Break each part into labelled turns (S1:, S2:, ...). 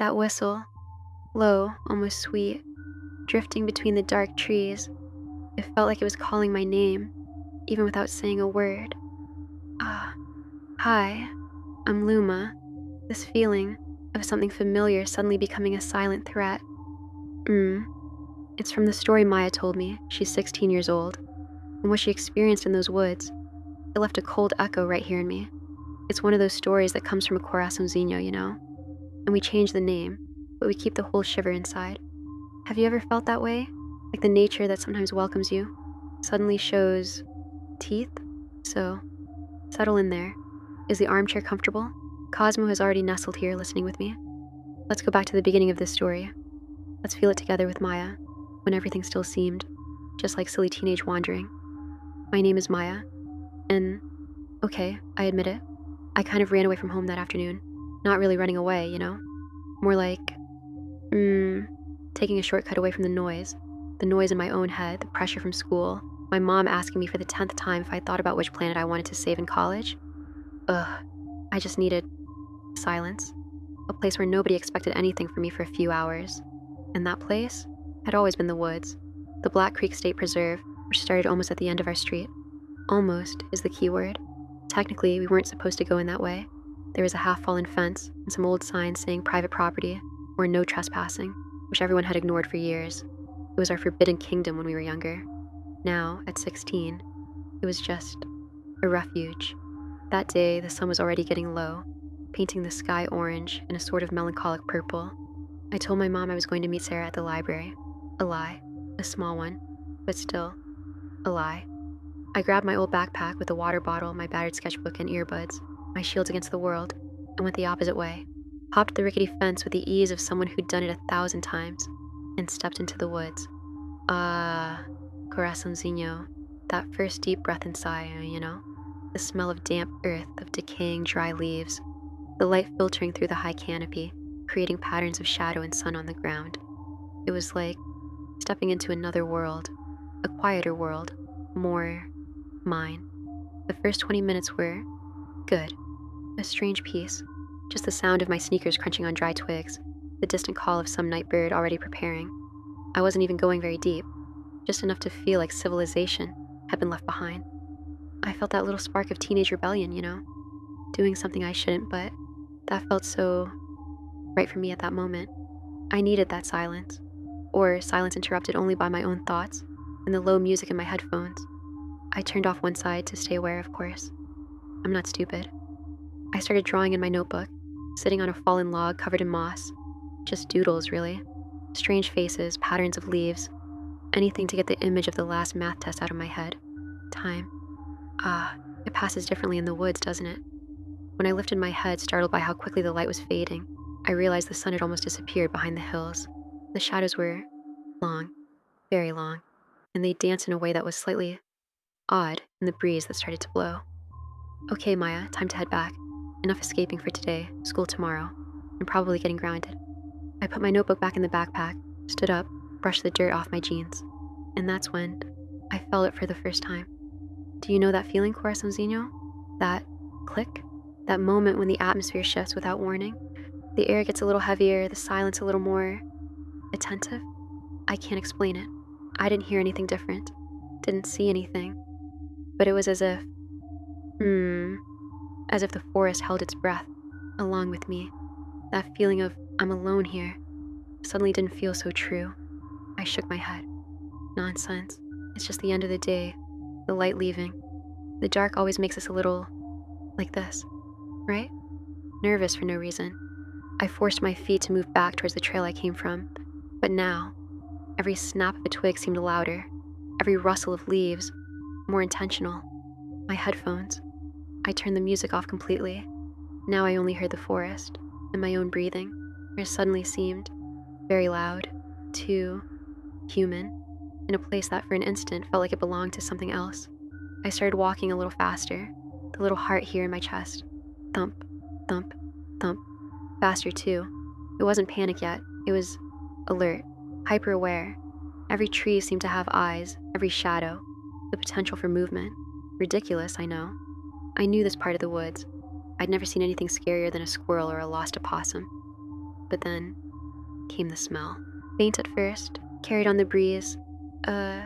S1: That whistle, low, almost sweet, drifting between the dark trees, it felt like it was calling my name, even without saying a word. Ah, hi, I'm Luma. This feeling of something familiar suddenly becoming a silent threat. Mm. It's from the story Maya told me. She's 16 years old. And what she experienced in those woods, it left a cold echo right here in me. It's one of those stories that comes from a coraçãozinho, you know? And we change the name, but we keep the whole shiver inside. Have you ever felt that way? Like the nature that sometimes welcomes you suddenly shows teeth? So, settle in there. Is the armchair comfortable? Cosmo has already nestled here listening with me. Let's go back to the beginning of this story. Let's feel it together with Maya, when everything still seemed just like silly teenage wandering. My name is Maya, and okay, I admit it. I kind of ran away from home that afternoon. Not really running away, you know? More like, taking a shortcut away from the noise in my own head, the pressure from school, my mom asking me for the 10th time if I thought about which planet I wanted to save in college. Ugh, I just needed silence. A place where nobody expected anything from me for a few hours. And that place had always been the woods, the Black Creek State Preserve, which started almost at the end of our street. Almost is the key word. Technically, we weren't supposed to go in that way. There was a half-fallen fence and some old signs saying private property or no trespassing, which everyone had ignored for years. It was our forbidden kingdom when we were younger. Now, at 16, it was just a refuge. That day, the sun was already getting low, painting the sky orange in a sort of melancholic purple. I told my mom I was going to meet Sarah at the library. A lie. A small one, but still, a lie. I grabbed my old backpack with a water bottle, my battered sketchbook, and earbuds, my shields against the world, and went the opposite way. Hopped the rickety fence with the ease of someone who'd done it 1,000 times, and stepped into the woods. Coraçãozinho. That first deep breath and sigh, you know? The smell of damp earth, of decaying dry leaves. The light filtering through the high canopy, creating patterns of shadow and sun on the ground. It was like stepping into another world, a quieter world, more mine. The first 20 minutes were good. A strange peace. Just the sound of my sneakers crunching on dry twigs, the distant call of some night bird already preparing. I wasn't even going very deep, just enough to feel like civilization had been left behind. I felt that little spark of teenage rebellion, you know? Doing something I shouldn't, but that felt so right for me at that moment. I needed that silence, or silence interrupted only by my own thoughts and the low music in my headphones. I turned off one side to stay aware, of course. I'm not stupid. I started drawing in my notebook, sitting on a fallen log covered in moss. Just doodles, really. Strange faces, patterns of leaves. Anything to get the image of the last math test out of my head. Time. It passes differently in the woods, doesn't it? When I lifted my head, startled by how quickly the light was fading, I realized the sun had almost disappeared behind the hills. The shadows were long, very long, and they danced in a way that was slightly odd in the breeze that started to blow. Okay, Maya, time to head back. Enough escaping for today, school tomorrow, and probably getting grounded. I put my notebook back in the backpack, stood up, brushed the dirt off my jeans, and that's when I felt it for the first time. Do you know that feeling, coraçãozinho? That click? That moment when the atmosphere shifts without warning? The air gets a little heavier, the silence a little more attentive? I can't explain it. I didn't hear anything different, didn't see anything, but it was as if the forest held its breath, along with me. That feeling of I'm alone here suddenly didn't feel so true. I shook my head. Nonsense. It's just the end of the day, the light leaving. The dark always makes us a little like this, right? Nervous for no reason. I forced my feet to move back towards the trail I came from, but now, every snap of a twig seemed louder, every rustle of leaves more intentional. My headphones. I turned the music off completely. Now I only heard the forest and my own breathing, which suddenly seemed very loud, too human, in a place that for an instant felt like it belonged to something else. I started walking a little faster, the little heart here in my chest. Thump, thump, thump. Faster too. It wasn't panic yet. It was alert, hyper-aware. Every tree seemed to have eyes, every shadow, the potential for movement. Ridiculous, I know. I knew this part of the woods. I'd never seen anything scarier than a squirrel or a lost opossum. but then came the smell. Faint at first, carried on the breeze. A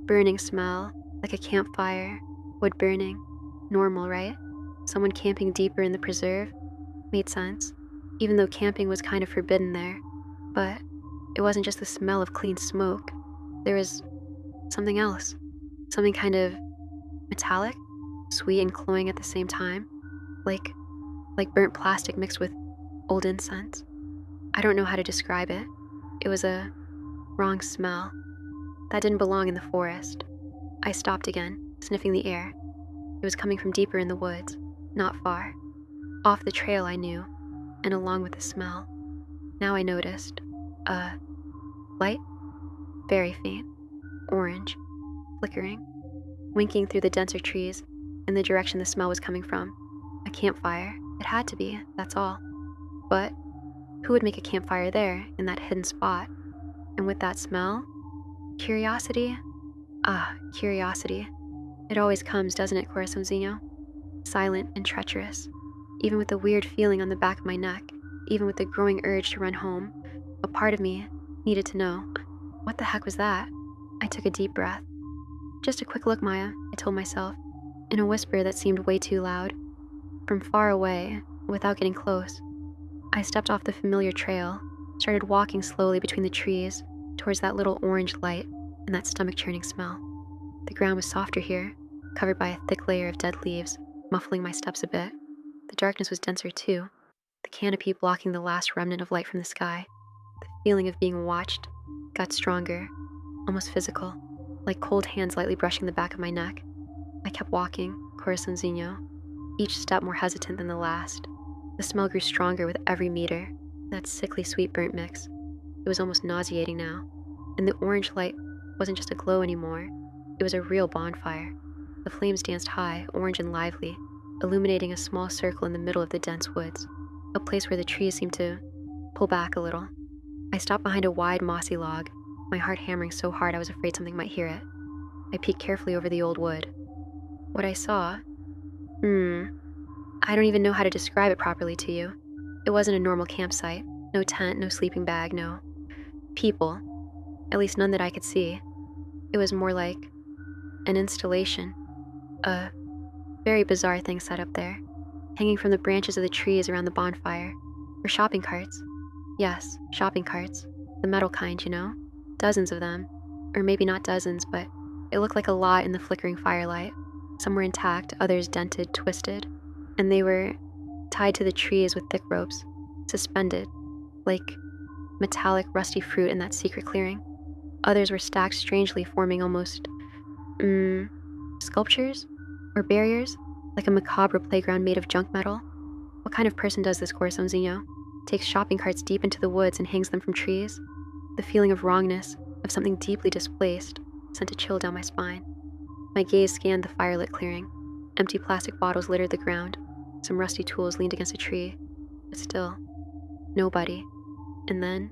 S1: burning smell, like a campfire, wood burning. Normal, right? Someone camping deeper in the preserve. Made sense, even though camping was kind of forbidden there. But it wasn't just the smell of clean smoke. There was something else. Something kind of metallic, sweet and cloying at the same time. Like burnt plastic mixed with old incense. I don't know how to describe it. It was a wrong smell. That didn't belong in the forest. I stopped again, sniffing the air. It was coming from deeper in the woods, not far. Off the trail, I knew, and along with the smell. Now I noticed a light, very faint, orange, flickering, winking through the denser trees in the direction the smell was coming from. A campfire. It had to be, that's all. But who would make a campfire there, in that hidden spot? And with that smell? Curiosity? Curiosity. It always comes, doesn't it, coraçãozinho? Silent and treacherous. Even with the weird feeling on the back of my neck, even with the growing urge to run home, a part of me needed to know. What the heck was that? I took a deep breath. Just a quick look, Maya, I told myself, in a whisper that seemed way too loud. From far away, without getting close, I stepped off the familiar trail, started walking slowly between the trees towards that little orange light and that stomach-churning smell. The ground was softer here, covered by a thick layer of dead leaves, muffling my steps a bit. The darkness was denser too, the canopy blocking the last remnant of light from the sky. The feeling of being watched got stronger, almost physical, like cold hands lightly brushing the back of my neck. I kept walking, coraçãozinho, each step more hesitant than the last. The smell grew stronger with every meter, that sickly sweet burnt mix. It was almost nauseating now, and the orange light wasn't just a glow anymore. It was a real bonfire. The flames danced high, orange and lively, illuminating a small circle in the middle of the dense woods, a place where the trees seemed to pull back a little. I stopped behind a wide, mossy log, my heart hammering so hard I was afraid something might hear it. I peeked carefully over the old wood. What I saw? I don't even know how to describe it properly to you. It wasn't a normal campsite. No tent, no sleeping bag, no people. At least none that I could see. It was more like an installation. A very bizarre thing set up there, hanging from the branches of the trees around the bonfire, were shopping carts. Yes, shopping carts. The metal kind, you know? Dozens of them. Or maybe not dozens, but it looked like a lot in the flickering firelight. Some were intact, others dented, twisted, and they were tied to the trees with thick ropes, suspended, like metallic, rusty fruit in that secret clearing. Others were stacked strangely, forming almost, sculptures? Or barriers? Like a macabre playground made of junk metal? What kind of person does this, coraçãozinho? Takes shopping carts deep into the woods and hangs them from trees? The feeling of wrongness, of something deeply displaced, sent a chill down my spine. My gaze scanned the firelit clearing. Empty plastic bottles littered the ground. Some rusty tools leaned against a tree. But still, nobody. And then,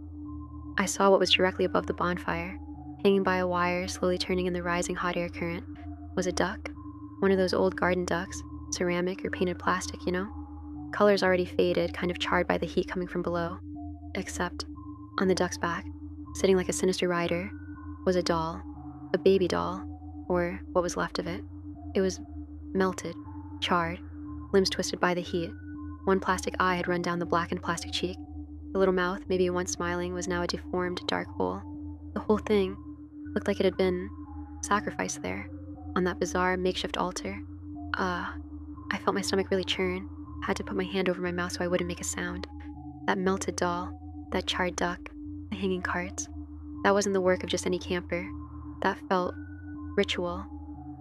S1: I saw what was directly above the bonfire. Hanging by a wire, slowly turning in the rising hot air current, was a duck. One of those old garden ducks, ceramic or painted plastic, you know? Colors already faded, kind of charred by the heat coming from below. Except, on the duck's back, sitting like a sinister rider, was a doll. A baby doll, or what was left of it. It was melted, charred, limbs twisted by the heat. One plastic eye had run down the blackened plastic cheek. The little mouth, maybe once smiling, was now a deformed, dark hole. The whole thing looked like it had been sacrificed there, on that bizarre makeshift altar. I felt my stomach really churn, had to put my hand over my mouth so I wouldn't make a sound. That melted doll, that charred duck, the hanging carts, that wasn't the work of just any camper. That felt ritual,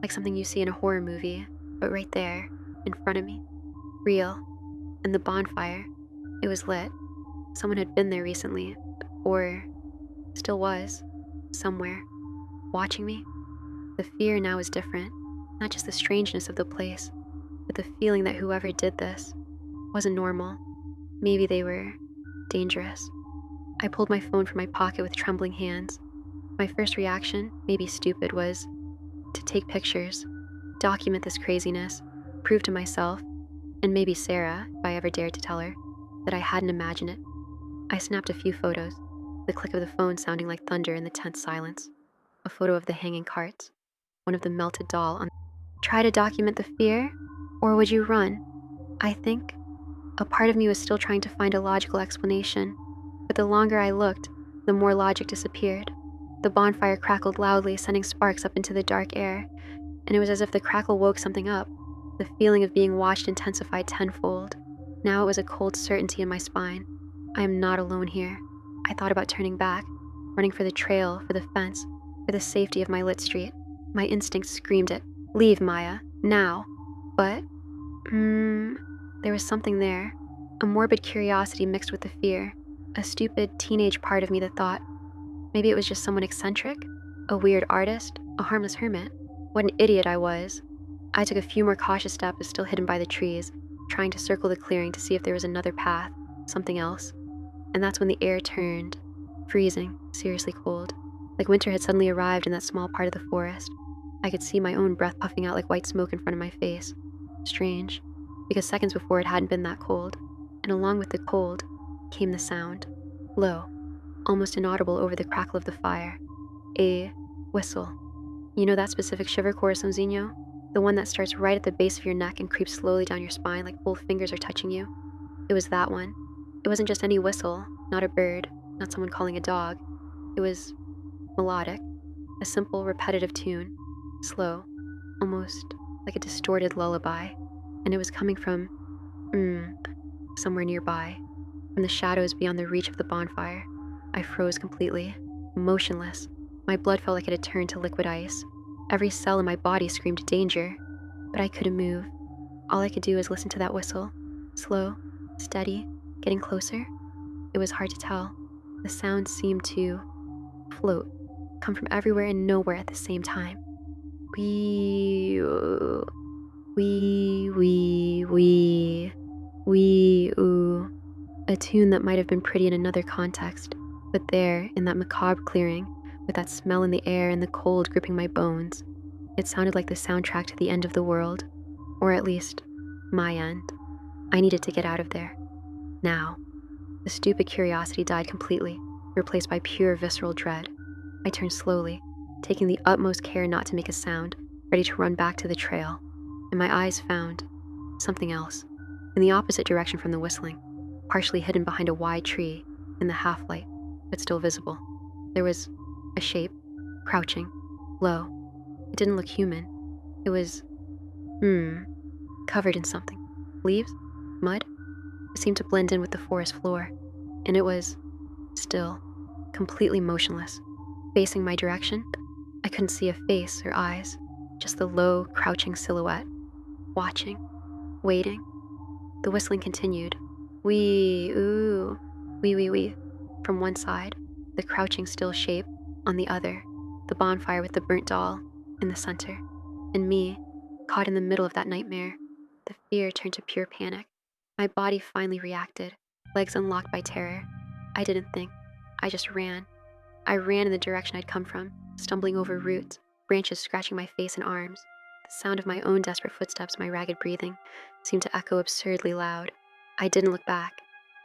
S1: like something you see in a horror movie, but right there, in front of me, real. And the bonfire, it was lit. Someone had been there recently, or still was, somewhere, watching me. The fear now was different, not just the strangeness of the place, but the feeling that whoever did this wasn't normal. Maybe they were dangerous. I pulled my phone from my pocket with trembling hands. My first reaction, maybe stupid, was to take pictures, document this craziness, prove to myself, and maybe Sarah, if I ever dared to tell her, that I hadn't imagined it. I snapped a few photos, the click of the phone sounding like thunder in the tense silence. A photo of the hanging carts, one of the melted doll on. Try to document the fear, or would you run? I think a part of me was still trying to find a logical explanation, but the longer I looked, the more logic disappeared. The bonfire crackled loudly, sending sparks up into the dark air, and it was as if the crackle woke something up. The feeling of being watched intensified tenfold. Now it was a cold certainty in my spine. I am not alone here. I thought about turning back, running for the trail, for the fence, for the safety of my lit street. My instinct screamed it. Leave, Maya, now. But, there was something there. A morbid curiosity mixed with the fear. A stupid teenage part of me that thought, maybe it was just someone eccentric? A weird artist? A harmless hermit? What an idiot I was. I took a few more cautious steps, still hidden by the trees, trying to circle the clearing to see if there was another path, something else. And that's when the air turned, freezing, seriously cold, like winter had suddenly arrived in that small part of the forest. I could see my own breath puffing out like white smoke in front of my face. Strange, because seconds before it hadn't been that cold, and along with the cold came the sound, low, almost inaudible over the crackle of the fire. A whistle. You know that specific shiver, coraçãozinho? The one that starts right at the base of your neck and creeps slowly down your spine like both fingers are touching you? It was that one. It wasn't just any whistle, not a bird, not someone calling a dog. It was melodic, a simple, repetitive tune, slow, almost like a distorted lullaby, and it was coming from, somewhere nearby, from the shadows beyond the reach of the bonfire. I froze completely, motionless. My blood felt like it had turned to liquid ice. Every cell in my body screamed danger, but I couldn't move. All I could do was listen to that whistle, slow, steady, getting closer. It was hard to tell. The sound seemed to float, come from everywhere and nowhere at the same time. Wee, ooh, wee, wee, wee, wee, ooh. A tune that might have been pretty in another context, but there, in that macabre clearing, with that smell in the air and the cold gripping my bones, it sounded like the soundtrack to the end of the world, or at least, my end. I needed to get out of there. Now. The stupid curiosity died completely, replaced by pure visceral dread. I turned slowly, taking the utmost care not to make a sound, ready to run back to the trail, and my eyes found something else, in the opposite direction from the whistling, partially hidden behind a wide tree in the half-light, but still visible. There was a shape, crouching, low. It didn't look human. It was, covered in something. Leaves? Mud? It seemed to blend in with the forest floor, and it was still, completely motionless. Facing my direction, I couldn't see a face or eyes, just the low, crouching silhouette, watching, waiting. The whistling continued. Wee, ooh, wee, wee, wee. From one side, the crouching still shape, on the other, the bonfire with the burnt doll in the center, and me, caught in the middle of that nightmare. The fear turned to pure panic. My body finally reacted, legs unlocked by terror. I didn't think. I just ran. I ran in the direction I'd come from, stumbling over roots, branches scratching my face and arms. The sound of my own desperate footsteps, my ragged breathing, seemed to echo absurdly loud. I didn't look back.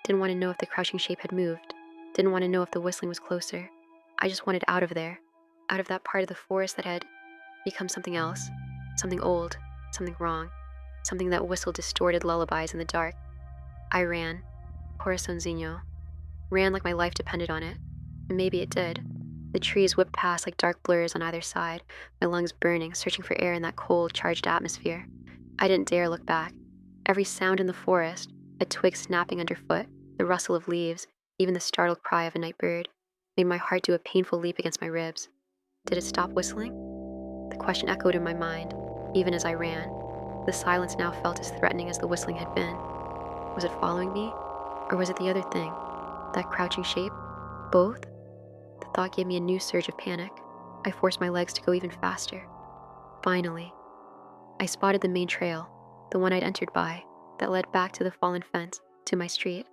S1: Didn't want to know if the crouching shape had moved. Didn't want to know if the whistling was closer. I just wanted out of there, out of that part of the forest that had become something else, something old, something wrong, something that whistled distorted lullabies in the dark. I ran, coraçãozinho, ran like my life depended on it, and maybe it did. The trees whipped past like dark blurs on either side, my lungs burning, searching for air in that cold, charged atmosphere. I didn't dare look back. Every sound in the forest, a twig snapping underfoot, the rustle of leaves, even the startled cry of a night bird, made my heart do a painful leap against my ribs. Did it stop whistling? The question echoed in my mind, even as I ran. The silence now felt as threatening as the whistling had been. Was it following me? Or was it the other thing? That crouching shape? Both? The thought gave me a new surge of panic. I forced my legs to go even faster. Finally, I spotted the main trail, the one I'd entered by, that led back to the fallen fence, to my street.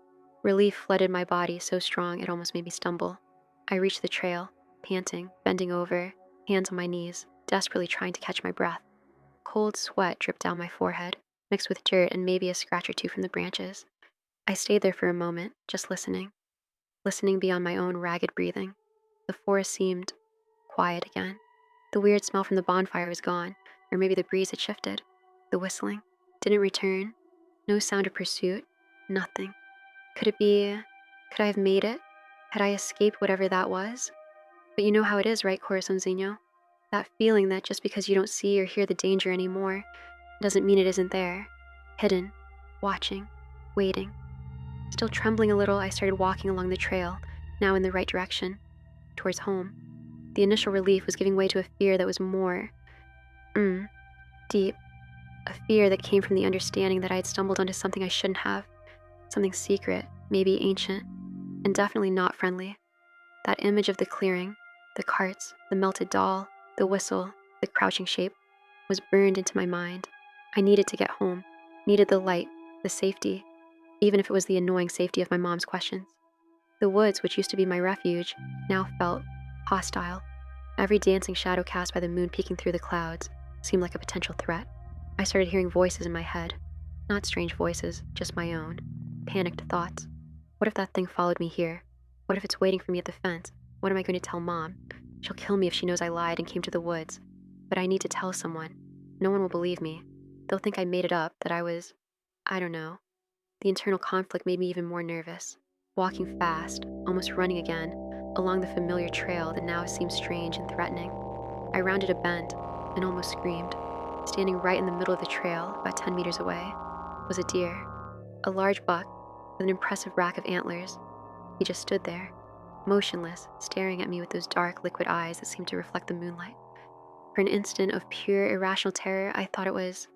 S1: Relief flooded my body so strong it almost made me stumble. I reached the trail, panting, bending over, hands on my knees, desperately trying to catch my breath. Cold sweat dripped down my forehead, mixed with dirt and maybe a scratch or two from the branches. I stayed there for a moment, just listening. listening beyond my own ragged breathing. The forest seemed quiet again. The weird smell from the bonfire was gone, or maybe the breeze had shifted. The whistling didn't return. No sound of pursuit. Nothing. Could it be? Could I have made it? Had I escaped whatever that was? But you know how it is, right, coraçãozinho? That feeling that just because you don't see or hear the danger anymore doesn't mean it isn't there. Hidden, watching, waiting. Still trembling a little, I started walking along the trail, now in the right direction, towards home. The initial relief was giving way to a fear that was more, deep. A fear that came from the understanding that I had stumbled onto something I shouldn't have. Something secret, maybe ancient, and definitely not friendly. That image of the clearing, the carts, the melted doll, the whistle, the crouching shape, was burned into my mind. I needed to get home, needed the light, the safety, even if it was the annoying safety of my mom's questions. The woods, which used to be my refuge, now felt hostile. Every dancing shadow cast by the moon peeking through the clouds seemed like a potential threat. I started hearing voices in my head. Not strange voices, just my own. Panicked thoughts. What if that thing followed me here? What if it's waiting for me at the fence? What am I going to tell Mom? She'll kill me if she knows I lied and came to the woods. But I need to tell someone. No one will believe me. They'll think I made it up, that I don't know. The internal conflict made me even more nervous. Walking fast, almost running again, along the familiar trail that now seemed strange and threatening. I rounded a bend and almost screamed. Standing right in the middle of the trail, about 10 meters away, was a deer. A large buck with an impressive rack of antlers. He just stood there, motionless, staring at me with those dark, liquid eyes that seemed to reflect the moonlight. For an instant of pure, irrational terror, I thought it was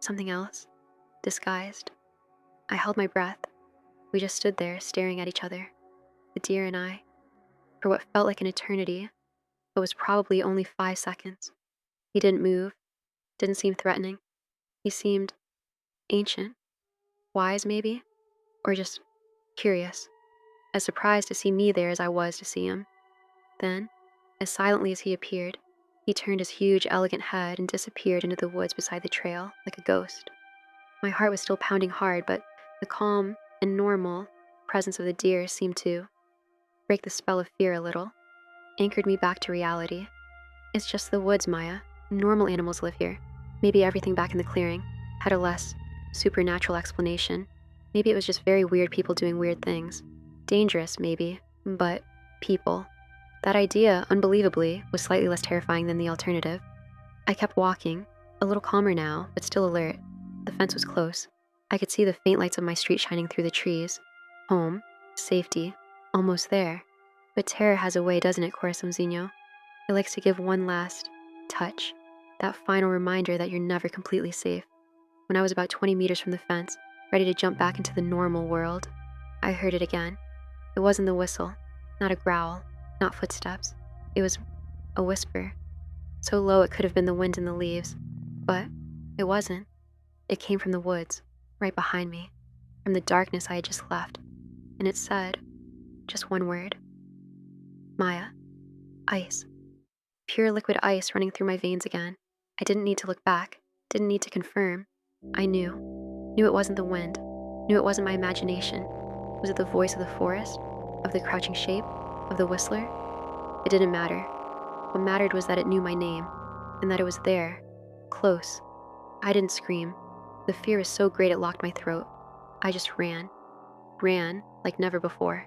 S1: something else, disguised. I held my breath. We just stood there, staring at each other, the deer and I, for what felt like an eternity, but was probably only 5 seconds. He didn't move, didn't seem threatening. He seemed ancient, wise maybe, or just curious, as surprised to see me there as I was to see him. Then, as silently as he appeared, he turned his huge, elegant head and disappeared into the woods beside the trail like a ghost. My heart was still pounding hard, but the calm and normal presence of the deer seemed to break the spell of fear a little, anchored me back to reality. It's just the woods, Maya. Normal animals live here. Maybe everything back in the clearing had a less supernatural explanation. Maybe it was just very weird people doing weird things. Dangerous, maybe, but people. That idea, unbelievably, was slightly less terrifying than the alternative. I kept walking, a little calmer now, but still alert. The fence was close. I could see the faint lights of my street shining through the trees. Home, safety, almost there. But terror has a way, doesn't it, coraçãozinho? It likes to give one last touch, that final reminder that you're never completely safe. When I was about 20 meters from the fence, ready to jump back into the normal world, I heard it again. It wasn't the whistle, not a growl, not footsteps. It was a whisper, so low it could have been the wind in the leaves. But it wasn't. It came from the woods, right behind me, from the darkness I had just left. And it said, just one word. Maya. Ice. Pure liquid ice running through my veins again. I didn't need to look back, didn't need to confirm. I knew it wasn't the wind, knew it wasn't my imagination. Was it the voice of the forest, of the crouching shape, of the whistler? It didn't matter. What mattered was that it knew my name, and that it was there, close. I didn't scream. The fear was so great it locked my throat. I just ran like never before.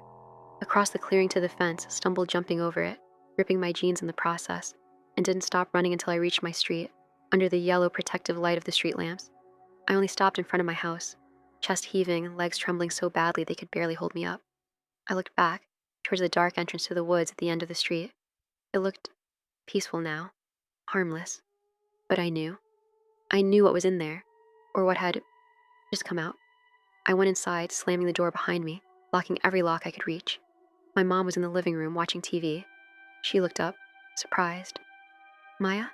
S1: Across the clearing to the fence, stumbled jumping over it, ripping my jeans in the process, and didn't stop running until I reached my street, under the yellow protective light of the street lamps. I only stopped in front of my house, chest heaving, legs trembling so badly they could barely hold me up. I looked back, towards the dark entrance to the woods at the end of the street. It looked peaceful now, harmless. But I knew what was in there, or what had just come out. I went inside, slamming the door behind me, locking every lock I could reach. My mom was in the living room watching TV. She looked up, surprised. Maya?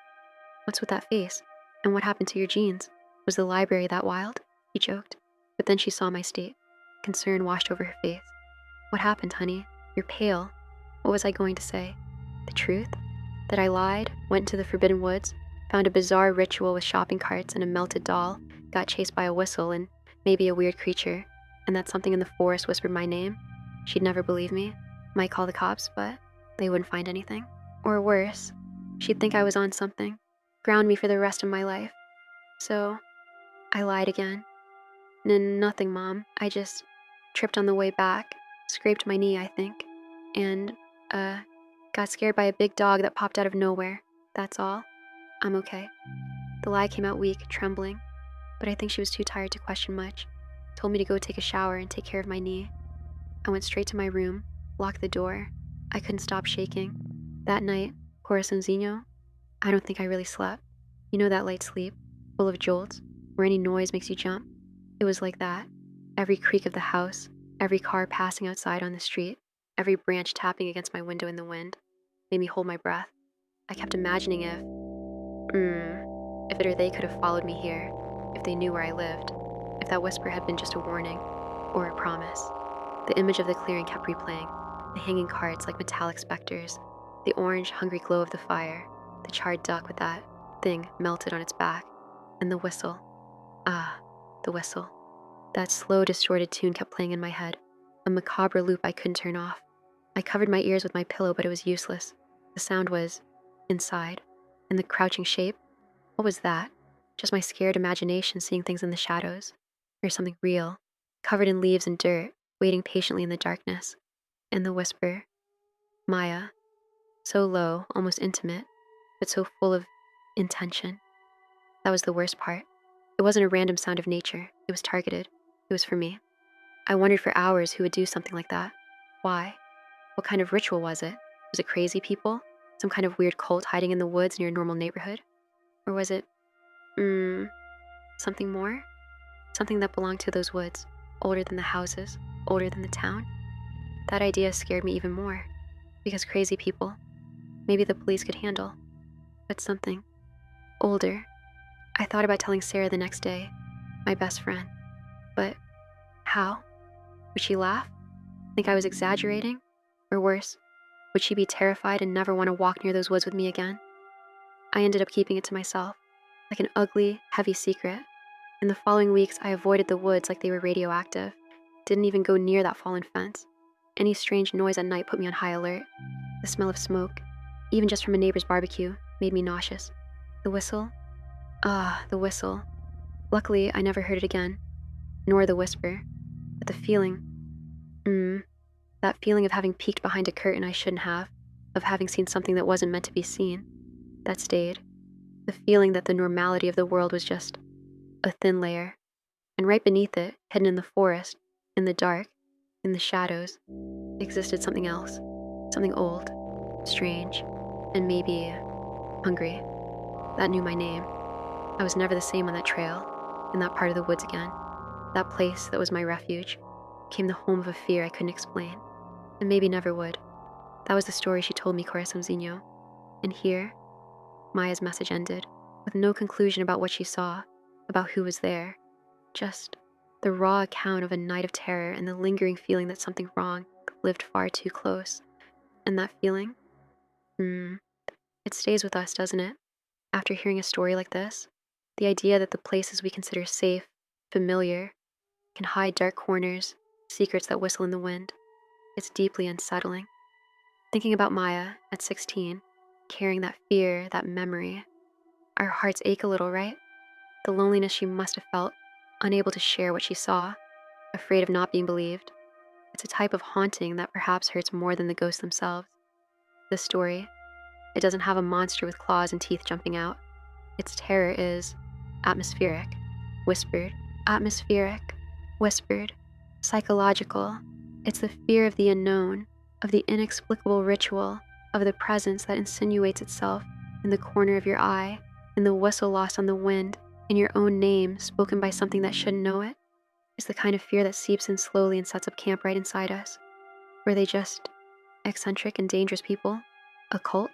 S1: What's with that face? And what happened to your jeans? Was the library that wild? She joked. But then she saw my state. Concern washed over her face. What happened, honey? You're pale. What was I going to say? The truth? That I lied, went into the forbidden woods, found a bizarre ritual with shopping carts and a melted doll, got chased by a whistle and maybe a weird creature, and that something in the forest whispered my name? She'd never believe me, might call the cops, but they wouldn't find anything. Or worse, she'd think I was on something, ground me for the rest of my life. So I lied again. Nothing, Mom. I just tripped on the way back, scraped my knee, I think, and, got scared by a big dog that popped out of nowhere. That's all. I'm okay. The lie came out weak, trembling, but I think she was too tired to question much. Told me to go take a shower and take care of my knee. I went straight to my room, locked the door. I couldn't stop shaking. That night, coraçãozinho, I don't think I really slept. You know that light sleep, full of jolts, where any noise makes you jump? It was like that. Every creak of the house, every car passing outside on the street, every branch tapping against my window in the wind, made me hold my breath. I kept imagining if it or they could have followed me here, if they knew where I lived, if that whisper had been just a warning or a promise. The image of the clearing kept replaying, the hanging carts like metallic specters, the orange, hungry glow of the fire, the charred duck with that thing melted on its back, and the whistle. Ah, the whistle. That slow, distorted tune kept playing in my head, a macabre loop I couldn't turn off. I covered my ears with my pillow, but it was useless. The sound was inside, and the crouching shape. What was that? Just my scared imagination seeing things in the shadows, or something real, covered in leaves and dirt, waiting patiently in the darkness. And the whisper, Maya, so low, almost intimate, but so full of intention. That was the worst part. It wasn't a random sound of nature. It was targeted. It was for me. I wondered for hours who would do something like that. Why? What kind of ritual was it? Was it crazy people? Some kind of weird cult hiding in the woods near a normal neighborhood? Or was it, something more? Something that belonged to those woods, older than the houses, older than the town? That idea scared me even more. Because crazy people, maybe the police could handle. But something older. I thought about telling Sarah the next day, my best friend. But how? Would she laugh? Think I was exaggerating? Or worse, would she be terrified and never want to walk near those woods with me again? I ended up keeping it to myself, like an ugly, heavy secret. In the following weeks, I avoided the woods like they were radioactive, didn't even go near that fallen fence. Any strange noise at night put me on high alert. The smell of smoke, even just from a neighbor's barbecue, made me nauseous. The whistle? The whistle. Luckily, I never heard it again, nor the whisper. But the feeling, that feeling of having peeked behind a curtain I shouldn't have, of having seen something that wasn't meant to be seen, that stayed. The feeling that the normality of the world was just a thin layer, and right beneath it, hidden in the forest, in the dark, in the shadows, existed something else, something old, strange, and maybe hungry, that knew my name. I was never the same on that trail, in that part of the woods again. That place that was my refuge became the home of a fear I couldn't explain, and maybe never would. That was the story she told me, coraçãozinho. And here, Maya's message ended, with no conclusion about what she saw, about who was there. Just the raw account of a night of terror and the lingering feeling that something wrong lived far too close. And that feeling? It stays with us, doesn't it? After hearing a story like this, the idea that the places we consider safe, familiar, can hide dark corners, secrets that whistle in the wind. It's deeply unsettling. Thinking about Maya at 16, carrying that fear, that memory, our hearts ache a little, right? The loneliness she must have felt, unable to share what she saw, afraid of not being believed. It's a type of haunting that perhaps hurts more than the ghosts themselves. This story, it doesn't have a monster with claws and teeth jumping out. Its terror is atmospheric, whispered, atmospheric, whispered, psychological. It's the fear of the unknown, of the inexplicable ritual, of the presence that insinuates itself in the corner of your eye, in the whistle lost on the wind, in your own name spoken by something that shouldn't know it. It's the kind of fear that seeps in slowly and sets up camp right inside us. Were they just eccentric and dangerous people? A cult?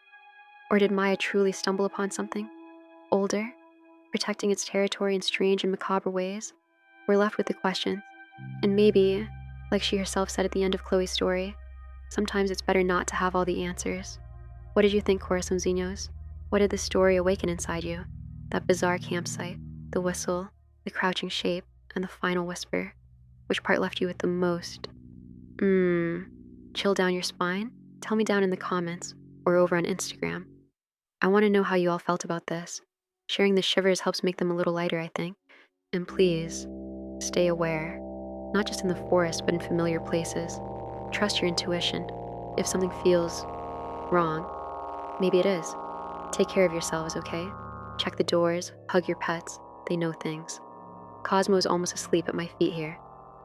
S1: Or did Maya truly stumble upon something older, protecting its territory in strange and macabre ways? We're left with the questions. And maybe, like she herself said at the end of Chloe's story, sometimes it's better not to have all the answers. What did you think, coraçãozinhos? What did the story awaken inside you? That bizarre campsite, the whistle, the crouching shape, and the final whisper. Which part left you with the most Mmm, chill down your spine? Tell me down in the comments or over on Instagram. I want to know how you all felt about this. Sharing the shivers helps make them a little lighter, I think. And please, stay aware, not just in the forest, but in familiar places. Trust your intuition. If something feels wrong, maybe it is. Take care of yourselves, okay? Check the doors, hug your pets. They know things. Cosmo is almost asleep at my feet here.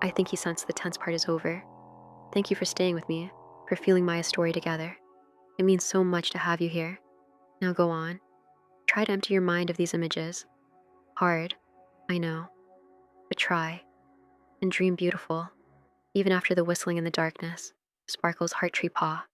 S1: I think he sensed the tense part is over. Thank you for staying with me, for feeling my story together. It means so much to have you here. Now go on. Try to empty your mind of these images. Hard, I know, but try and dream beautiful, even after the whistling in the darkness, Sparkle's heart tree paw.